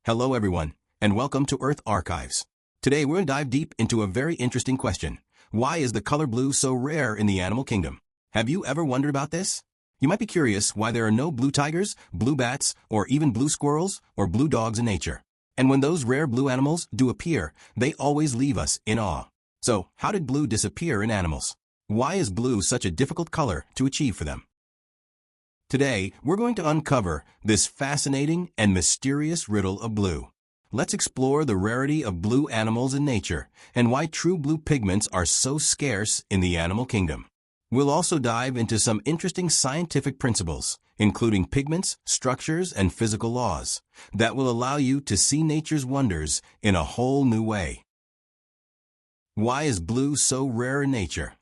Hello everyone, and welcome to Earth Archives. Today we're going to dive deep into a very interesting question. Why is the color blue so rare in the animal kingdom? Have you ever wondered about this? You might be curious why there are no blue tigers, blue bats, or even blue squirrels or blue dogs in nature. And when those rare blue animals do appear, they always leave us in awe. So, how did blue disappear in animals? Why is blue such a difficult color to achieve for them? Today, we're going to uncover this fascinating and mysterious riddle of blue. Let's explore the rarity of blue animals in nature and why true blue pigments are so scarce in the animal kingdom. We'll also dive into some interesting scientific principles, including pigments, structures, and physical laws, that will allow you to see nature's wonders in a whole new way. Why is blue so rare in nature?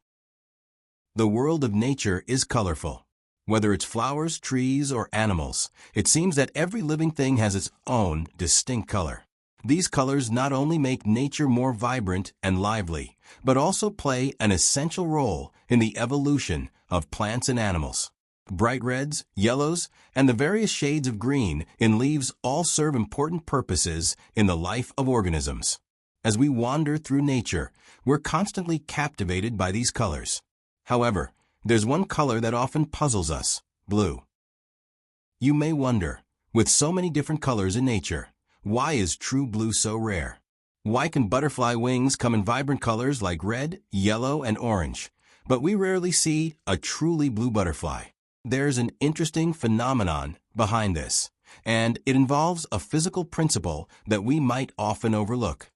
The world of nature is colorful. Whether it's flowers, trees, or animals, it seems that every living thing has its own distinct color. These colors not only make nature more vibrant and lively, but also play an essential role in the evolution of plants and animals. Bright reds, yellows, and the various shades of green in leaves all serve important purposes in the life of organisms. As we wander through nature, we're constantly captivated by these colors. However, there's one color that often puzzles us: blue. You may wonder, with so many different colors in nature, why is true blue so rare? Why can butterfly wings come in vibrant colors like red, yellow, and orange, but we rarely see a truly blue butterfly? There's an interesting phenomenon behind this, and it involves a physical principle that we might often overlook.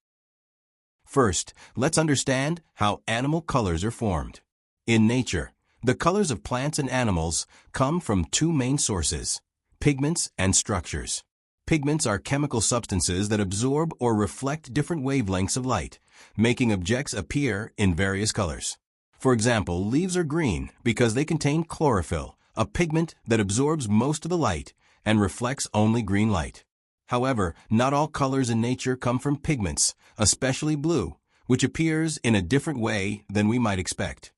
First, let's understand how animal colors are formed. In nature, the colors of plants and animals come from two main sources: pigments and structures. Pigments are chemical substances that absorb or reflect different wavelengths of light, making objects appear in various colors. For example, leaves are green because they contain chlorophyll, a pigment that absorbs most of the light and reflects only green light. However, not all colors in nature come from pigments, especially blue, which appears in a different way than we might expect.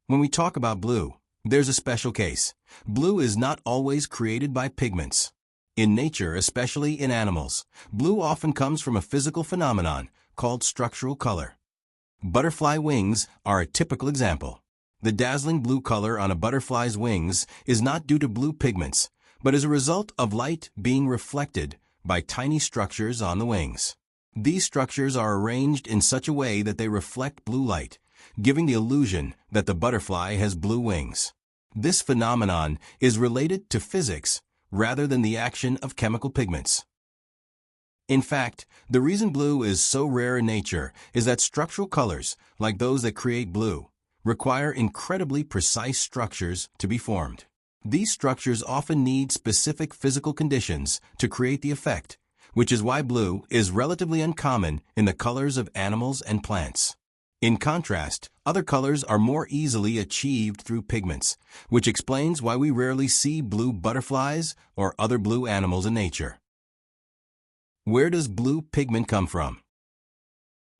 When we talk about blue, there's a special case. Blue is not always created by pigments. In nature, especially in animals, blue often comes from a physical phenomenon called structural color. Butterfly wings are a typical example. The dazzling blue color on a butterfly's wings is not due to blue pigments, but is a result of light being reflected by tiny structures on the wings. These structures are arranged in such a way that they reflect blue light, giving the illusion that the butterfly has blue wings. This phenomenon is related to physics rather than the action of chemical pigments. In fact, the reason blue is so rare in nature is that structural colors, like those that create blue, require incredibly precise structures to be formed. These structures often need specific physical conditions to create the effect, which is why blue is relatively uncommon in the colors of animals and plants. In contrast, other colors are more easily achieved through pigments, which explains why we rarely see blue butterflies or other blue animals in nature. Where does blue pigment come from?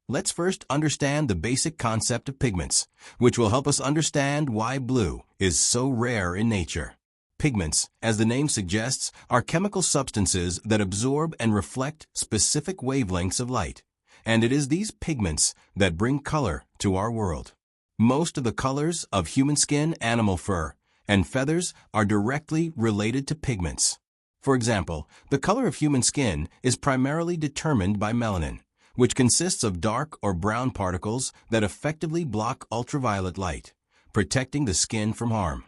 Let's first understand the basic concept of pigments, which will help us understand why blue is so rare in nature. Pigments, as the name suggests, are chemical substances that absorb and reflect specific wavelengths of light. And it is these pigments that bring color to our world. Most of the colors of human skin, animal fur, and feathers are directly related to pigments. For example, the color of human skin is primarily determined by melanin, which consists of dark or brown particles that effectively block ultraviolet light, protecting the skin from harm.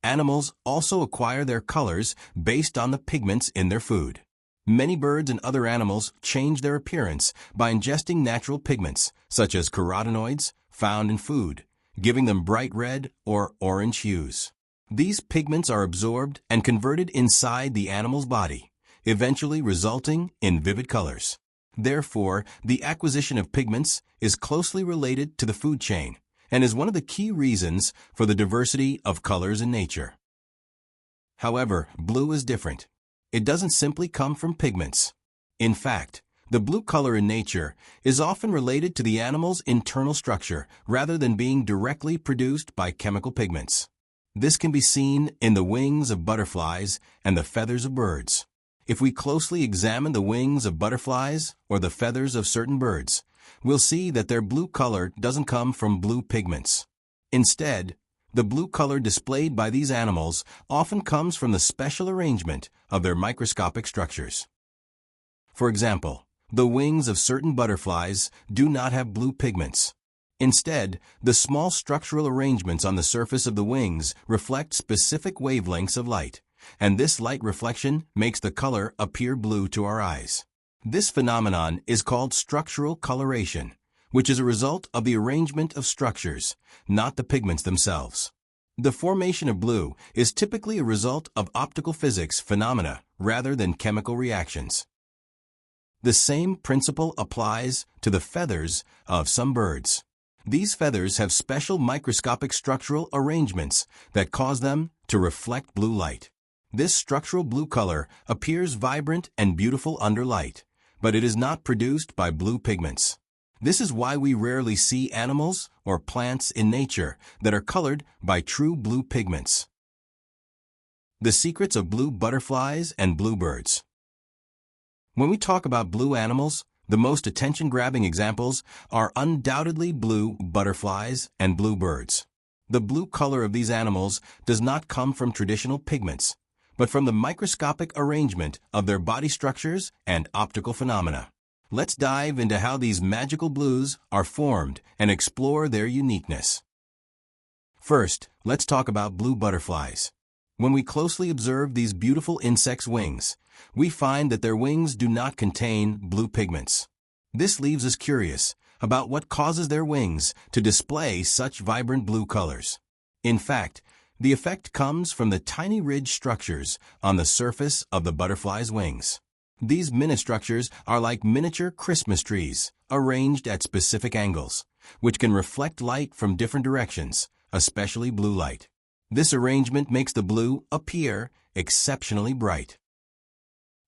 Animals also acquire their colors based on the pigments in their food. Many birds and other animals change their appearance by ingesting natural pigments, such as carotenoids, found in food, giving them bright red or orange hues. These pigments are absorbed and converted inside the animal's body, eventually resulting in vivid colors. Therefore, the acquisition of pigments is closely related to the food chain and is one of the key reasons for the diversity of colors in nature. However, blue is different. It doesn't simply come from pigments. In fact, the blue color in nature is often related to the animal's internal structure rather than being directly produced by chemical pigments. This can be seen in the wings of butterflies and the feathers of birds. If we closely examine the wings of butterflies or the feathers of certain birds, we'll see that their blue color doesn't come from blue pigments. Instead, the blue color displayed by these animals often comes from the special arrangement of their microscopic structures. For example, the wings of certain butterflies do not have blue pigments. Instead, the small structural arrangements on the surface of the wings reflect specific wavelengths of light, and this light reflection makes the color appear blue to our eyes. This phenomenon is called structural coloration, which is a result of the arrangement of structures, not the pigments themselves. The formation of blue is typically a result of optical physics phenomena rather than chemical reactions. The same principle applies to the feathers of some birds. These feathers have special microscopic structural arrangements that cause them to reflect blue light. This structural blue color appears vibrant and beautiful under light, but it is not produced by blue pigments. This is why we rarely see animals or plants in nature that are colored by true blue pigments. The secrets of blue butterflies and bluebirds. When we talk about blue animals, the most attention-grabbing examples are undoubtedly blue butterflies and bluebirds. The blue color of these animals does not come from traditional pigments, but from the microscopic arrangement of their body structures and optical phenomena. Let's dive into how these magical blues are formed and explore their uniqueness. First, let's talk about blue butterflies. When we closely observe these beautiful insects' wings, we find that their wings do not contain blue pigments. This leaves us curious about what causes their wings to display such vibrant blue colors. In fact, the effect comes from the tiny ridge structures on the surface of the butterfly's wings. These mini-structures are like miniature Christmas trees, arranged at specific angles, which can reflect light from different directions, especially blue light. This arrangement makes the blue appear exceptionally bright.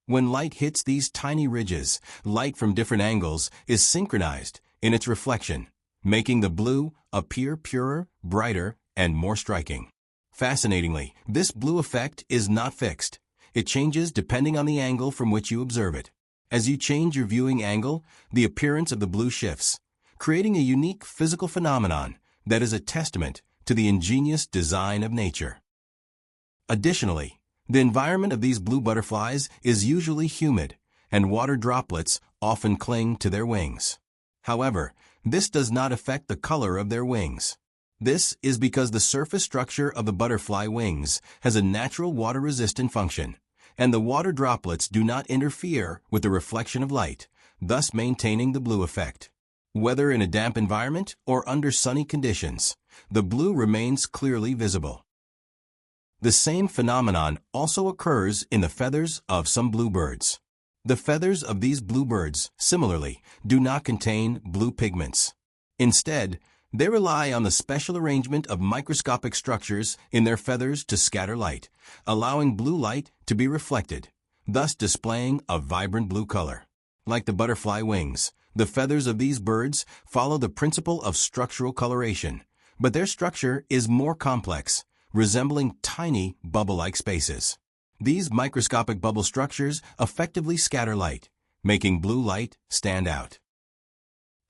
When light hits these tiny ridges, light from different angles is synchronized in its reflection, making the blue appear purer, brighter, and more striking. Fascinatingly, this blue effect is not fixed. It changes depending on the angle from which you observe it. As you change your viewing angle, the appearance of the blue shifts, creating a unique physical phenomenon that is a testament to the ingenious design of nature. Additionally, the environment of these blue butterflies is usually humid, and water droplets often cling to their wings. However, this does not affect the color of their wings. This is because the surface structure of the butterfly wings has a natural water-resistant function, and the water droplets do not interfere with the reflection of light, thus maintaining the blue effect. Whether in a damp environment or under sunny conditions, the blue remains clearly visible. The same phenomenon also occurs in the feathers of some bluebirds. The feathers of these bluebirds, similarly, do not contain blue pigments. Instead, they rely on the special arrangement of microscopic structures in their feathers to scatter light, allowing blue light to be reflected, thus displaying a vibrant blue color. Like the butterfly wings, the feathers of these birds follow the principle of structural coloration, but their structure is more complex, resembling tiny bubble-like spaces. These microscopic bubble structures effectively scatter light, making blue light stand out.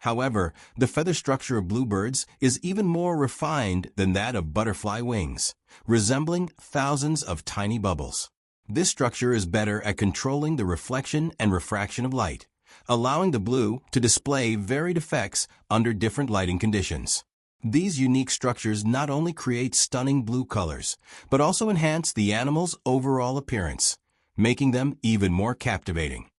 However, the feather structure of bluebirds is even more refined than that of butterfly wings, resembling thousands of tiny bubbles. This structure is better at controlling the reflection and refraction of light, allowing the blue to display varied effects under different lighting conditions. These unique structures not only create stunning blue colors, but also enhance the animal's overall appearance, making them even more captivating.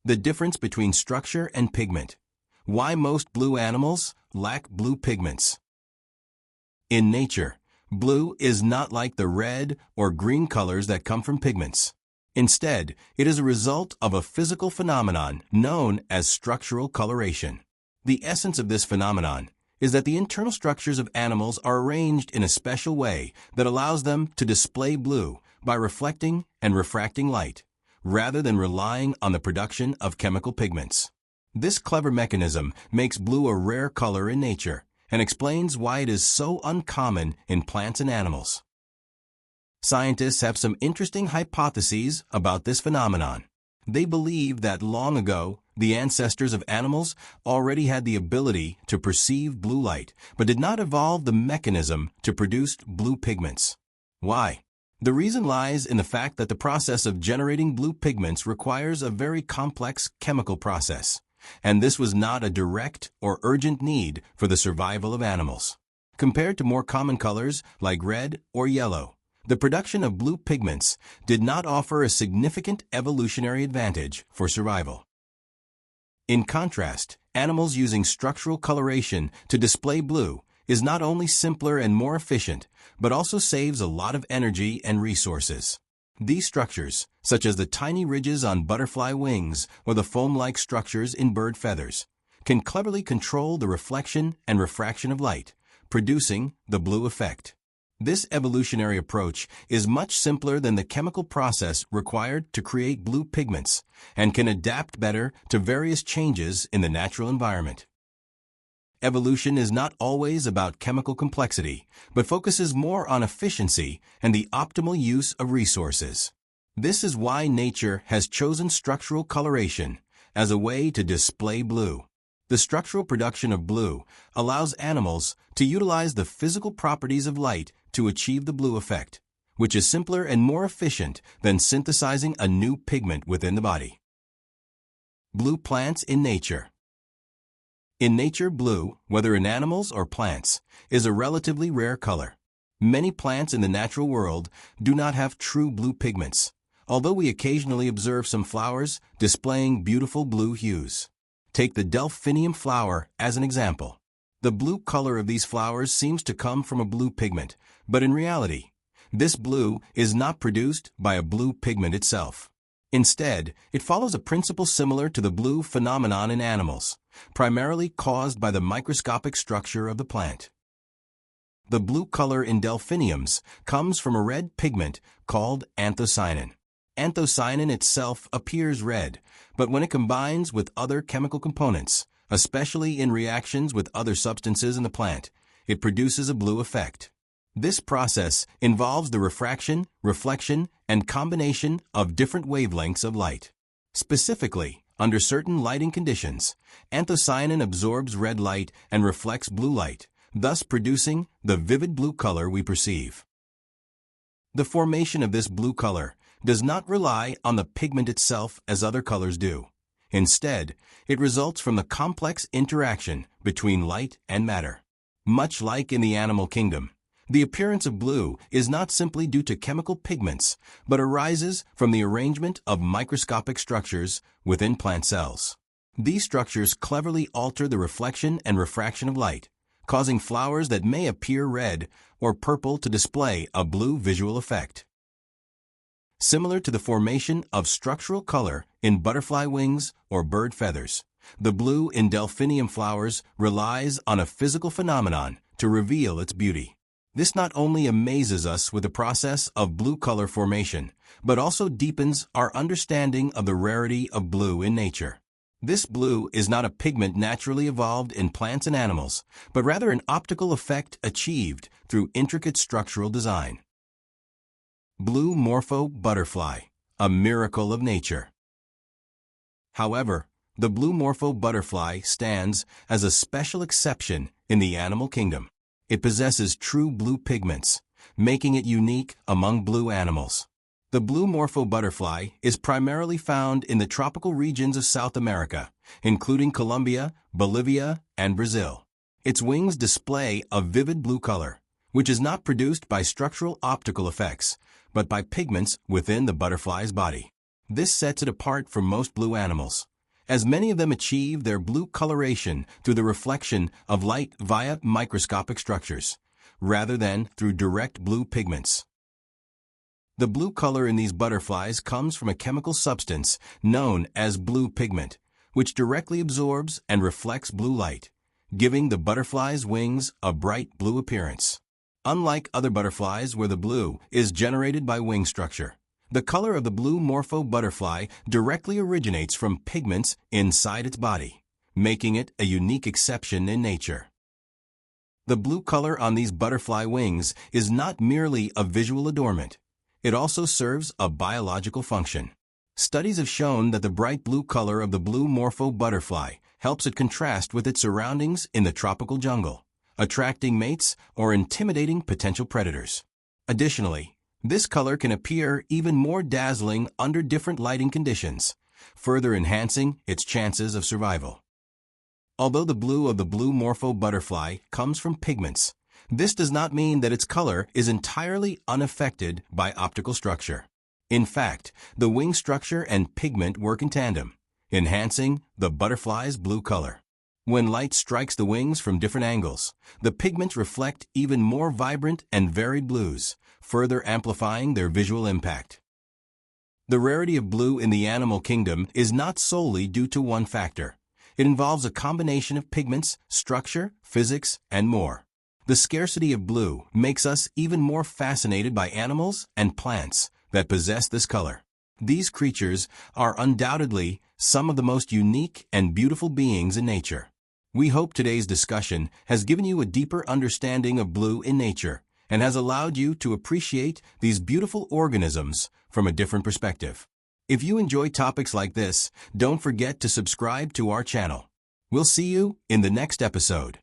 The difference between structure and pigment. Why most blue animals lack blue pigments. In nature, blue is not like the red or green colors that come from pigments. Instead, it is a result of a physical phenomenon known as structural coloration. The essence of this phenomenon is that the internal structures of animals are arranged in a special way that allows them to display blue by reflecting and refracting light, rather than relying on the production of chemical pigments. This clever mechanism makes blue a rare color in nature and explains why it is so uncommon in plants and animals. Scientists have some interesting hypotheses about this phenomenon. They believe that long ago, the ancestors of animals already had the ability to perceive blue light, but did not evolve the mechanism to produce blue pigments. Why? The reason lies in the fact that the process of generating blue pigments requires a very complex chemical process, and this was not a direct or urgent need for the survival of animals. Compared to more common colors like red or yellow, the production of blue pigments did not offer a significant evolutionary advantage for survival. In contrast, animals using structural coloration to display blue is not only simpler and more efficient, but also saves a lot of energy and resources. These structures, such as the tiny ridges on butterfly wings or the foam-like structures in bird feathers, can cleverly control the reflection and refraction of light, producing the blue effect. This evolutionary approach is much simpler than the chemical process required to create blue pigments and can adapt better to various changes in the natural environment. Evolution is not always about chemical complexity, but focuses more on efficiency and the optimal use of resources. This is why nature has chosen structural coloration as a way to display blue. The structural production of blue allows animals to utilize the physical properties of light to achieve the blue effect, which is simpler and more efficient than synthesizing a new pigment within the body. Blue plants in nature. In nature, blue, whether in animals or plants, is a relatively rare color. Many plants in the natural world do not have true blue pigments, although we occasionally observe some flowers displaying beautiful blue hues. Take the delphinium flower as an example. The blue color of these flowers seems to come from a blue pigment, but in reality, this blue is not produced by a blue pigment itself. Instead, it follows a principle similar to the blue phenomenon in animals, primarily caused by the microscopic structure of the plant. The blue color in delphiniums comes from a red pigment called anthocyanin. Anthocyanin itself appears red, but when it combines with other chemical components, especially in reactions with other substances in the plant, it produces a blue effect. This process involves the refraction, reflection, and combination of different wavelengths of light. Specifically, under certain lighting conditions, anthocyanin absorbs red light and reflects blue light, thus producing the vivid blue color we perceive. The formation of this blue color does not rely on the pigment itself as other colors do. Instead, it results from the complex interaction between light and matter. Much like in the animal kingdom, the appearance of blue is not simply due to chemical pigments, but arises from the arrangement of microscopic structures within plant cells. These structures cleverly alter the reflection and refraction of light, causing flowers that may appear red or purple to display a blue visual effect. Similar to the formation of structural color in butterfly wings or bird feathers, the blue in delphinium flowers relies on a physical phenomenon to reveal its beauty. This not only amazes us with the process of blue color formation, but also deepens our understanding of the rarity of blue in nature. This blue is not a pigment naturally evolved in plants and animals, but rather an optical effect achieved through intricate structural design. Blue morpho butterfly, a miracle of nature. However, the blue morpho butterfly stands as a special exception in the animal kingdom. It possesses true blue pigments, making it unique among blue animals. The blue morpho butterfly is primarily found in the tropical regions of South America, including Colombia, Bolivia, and Brazil. Its wings display a vivid blue color, which is not produced by structural optical effects, but by pigments within the butterfly's body. This sets it apart from most blue animals, as many of them achieve their blue coloration through the reflection of light via microscopic structures, rather than through direct blue pigments. The blue color in these butterflies comes from a chemical substance known as blue pigment, which directly absorbs and reflects blue light, giving the butterfly's wings a bright blue appearance. Unlike other butterflies where the blue is generated by wing structure, the color of the blue morpho butterfly directly originates from pigments inside its body, making it a unique exception in nature. The blue color on these butterfly wings is not merely a visual adornment. It also serves a biological function. Studies have shown that the bright blue color of the blue morpho butterfly helps it contrast with its surroundings in the tropical jungle, attracting mates or intimidating potential predators. Additionally, this color can appear even more dazzling under different lighting conditions, further enhancing its chances of survival. Although the blue of the blue morpho butterfly comes from pigments, this does not mean that its color is entirely unaffected by optical structure. In fact, the wing structure and pigment work in tandem, enhancing the butterfly's blue color. When light strikes the wings from different angles, the pigments reflect even more vibrant and varied blues, further amplifying their visual impact. The rarity of blue in the animal kingdom is not solely due to one factor. It involves a combination of pigments, structure, physics, and more. The scarcity of blue makes us even more fascinated by animals and plants that possess this color. These creatures are undoubtedly some of the most unique and beautiful beings in nature. We hope today's discussion has given you a deeper understanding of blue in nature and has allowed you to appreciate these beautiful organisms from a different perspective. If you enjoy topics like this, don't forget to subscribe to our channel. We'll see you in the next episode.